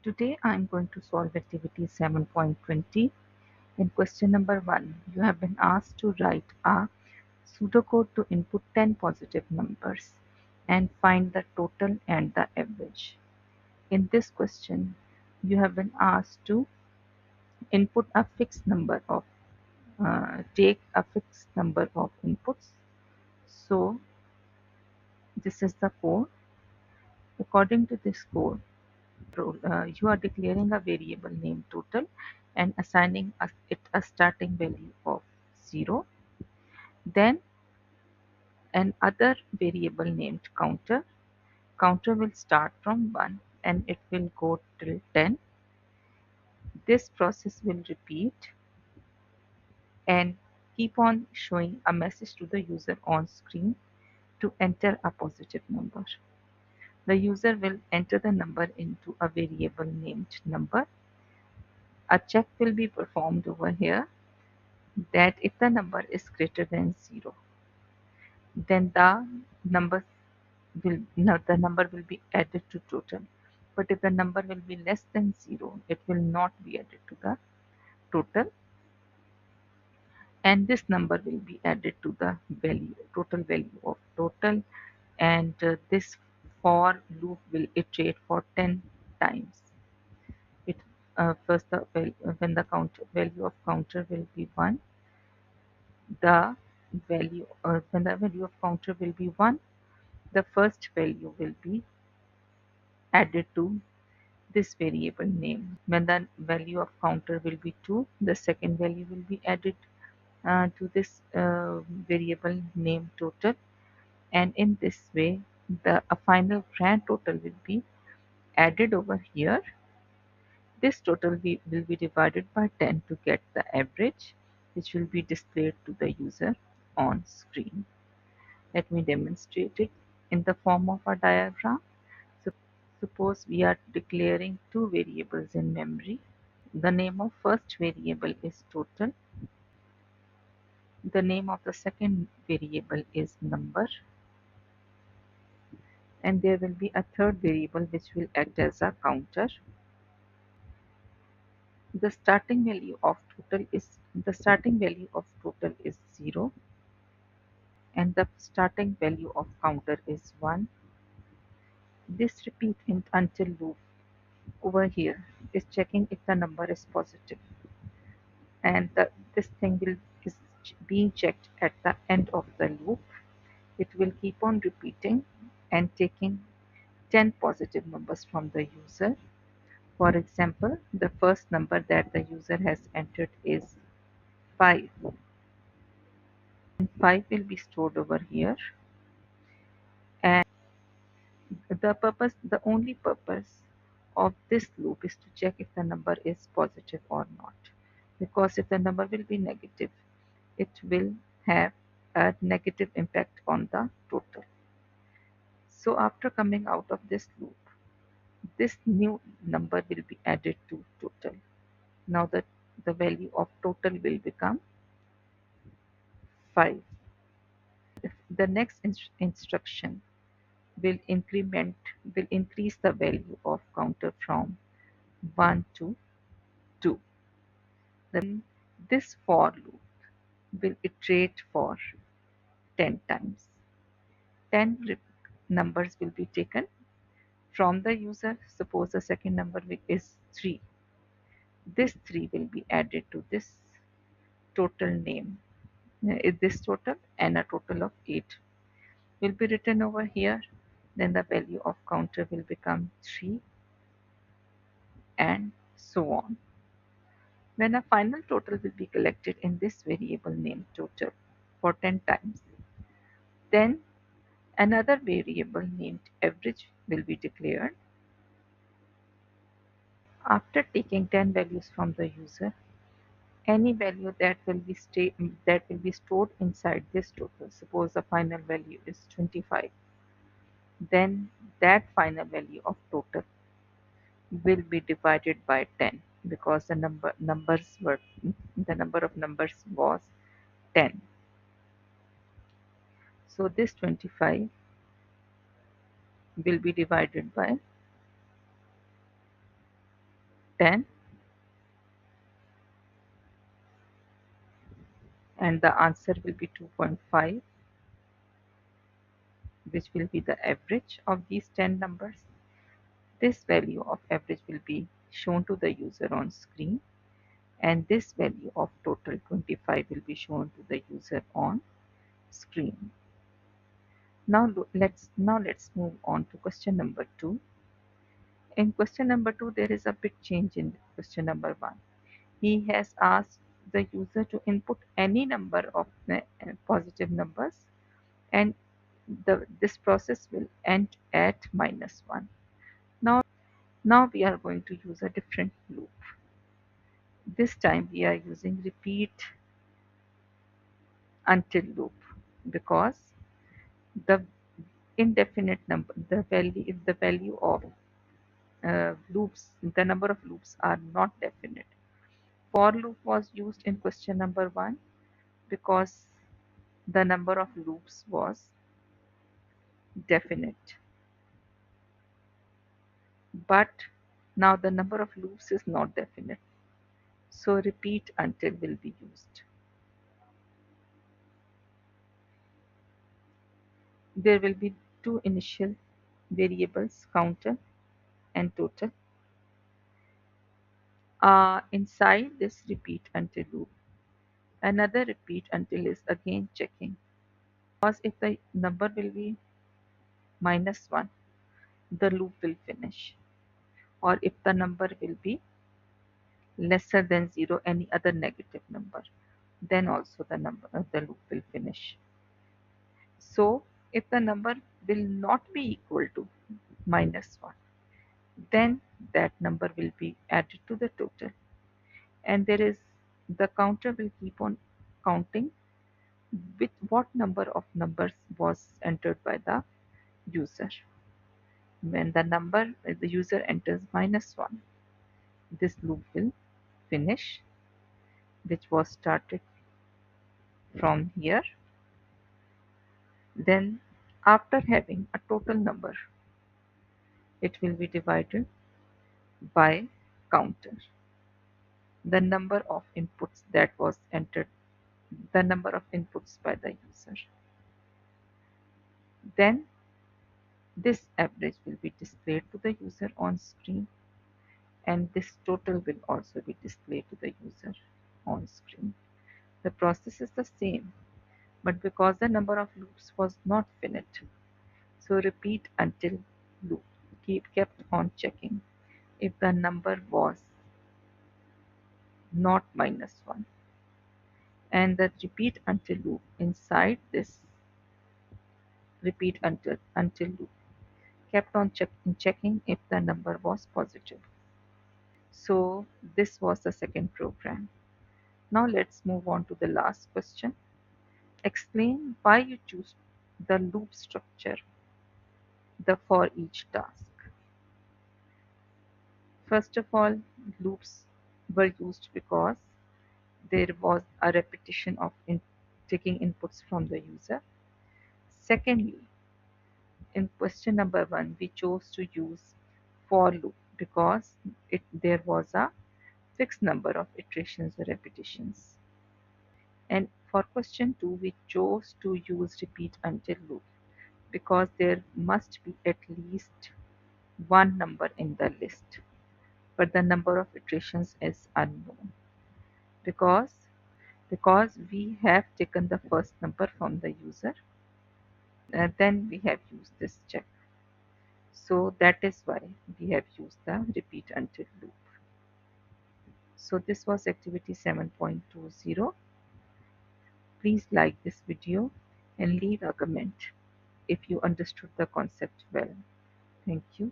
Today I am going to solve activity 7.20. In question number 1, you have been asked to write a pseudocode to input 10 positive numbers and find the total and the average. In this question, you have been asked to input a fixed number of take a fixed number of inputs. So this is the code. According to this code, you are declaring a variable named total and assigning it a starting value of 0. Then another variable named counter. Counter will start from 1 and it will go till 10. This process will repeat and keep on showing a message to the user on screen to enter a positive number. The user will enter the number into a variable named number. A check will be performed over here that if the number is greater than 0, then the number will be added to total. But if the number will be less than 0, it will not be added to the total, and this number will be added to the total value of total. And this for loop will iterate for 10 times. It first when the value of counter will be 1, the when the value of counter will be 1, the first value will be added to this variable name. When the value of counter will be 2, the second value will be added to this variable name total, and in this way the final grand total will be added over here. This total will be divided by 10 to get the average, which will be displayed to the user on screen. Let me demonstrate it in the form of a diagram. So, suppose we are declaring two variables in memory. The name of first variable is total. The name of the second variable is number. And there will be a third variable which will act as a counter. The starting value of total is 0, and the starting value of counter is 1. This repeat until loop over here is checking if the number is positive, and this thing is being checked at the end of the loop. It will keep on repeating and taking 10 positive numbers from the user. For example, the first number that the user has entered is 5, and 5 will be stored over here. And the only purpose of this loop is to check if the number is positive or not. Because if the number will be negative, it will have a negative impact on the total. So after coming out of this loop, this new number will be added to total. Now the value of total will become 5. The next instruction will increase the value of counter from 1 to 2. Then this for loop will iterate for 10 times. 10 numbers will be taken from the user. Suppose the second number is 3. This 3 will be added to this total name. This total and a total of 8 will be written over here. Then the value of counter will become 3, and so on. When a final total will be collected in this variable named total for 10 times, then another variable named average will be declared. After taking 10 values from the user, any value that will be stored inside this total, suppose the final value is 25, then that final value of total will be divided by 10, because the number of numbers was 10. So this 25 will be divided by 10, and the answer will be 2.5, which will be the average of these 10 numbers. This value of average will be shown to the user on screen, and this value of total 25 will be shown to the user on screen. Now let's move on to question number 2. In question number 2, there is a big change in question number 1. He has asked the user to input any number of positive numbers, and this process will end at -1. Now we are going to use a different loop. This time we are using repeat until loop, because the indefinite number, the value of loops, the number of loops are not definite. For loop was used in question number 1 because the number of loops was definite. But now the number of loops is not definite. So repeat until will be used. There will be two initial variables, counter and total. Inside this repeat until loop, another repeat until is again checking, because if the number will be -1, the loop will finish, or if the number will be lesser than 0, any other negative number, then also the loop will finish. So if the number will not be equal to -1, then that number will be added to the total, and the counter will keep on counting with what number of numbers was entered by the user. When the user enters -1, this loop will finish, which was started from here. Then after having a total number, it will be divided by counter, the number of inputs that was entered, the number of inputs by the user. Then this average will be displayed to the user on screen, and this total will also be displayed to the user on screen. The process is the same, but because the number of loops was not finite, so repeat until loop kept on checking if the number was not -1, and the repeat until loop inside this repeat until loop kept on checking if the number was positive. So this was the second program. Now let's move on to the last question. Explain why you choose the loop structure the for each task. First of all, loops were used because there was a repetition of taking inputs from the user. Secondly, in question number 1, we chose to use for loop because there was a fixed number of iterations or repetitions. And for question 2, we chose to use repeat until loop because there must be at least one number in the list, but the number of iterations is unknown, because we have taken the first number from the user, then we have used this check. So that is why we have used the repeat until loop. So this was activity 7.20. Please like this video and leave a comment if you understood the concept well. Thank you.